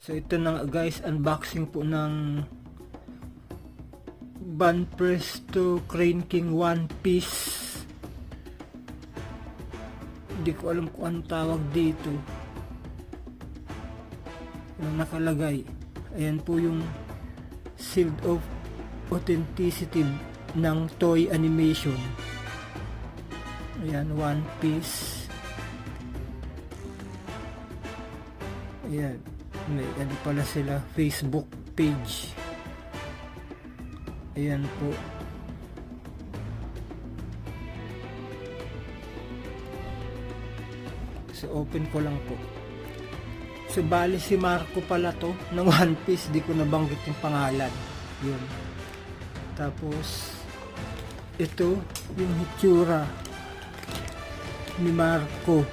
So ito na nga guys, unboxing po ng Banpresto Crane King One Piece. Hindi ko alam kung anong tawag dito. Yung nakalagay. Ayan po yung Seal of Authenticity ng Toei Animation. Ayan, One Piece. Ayan. May ano pala sila, Facebook page. Ayan po. So open ko lang po. So bali si Marco pala to ng One Piece, di ko nabanggit yung pangalan. Yun. Tapos ito yung hitsura ni Marco.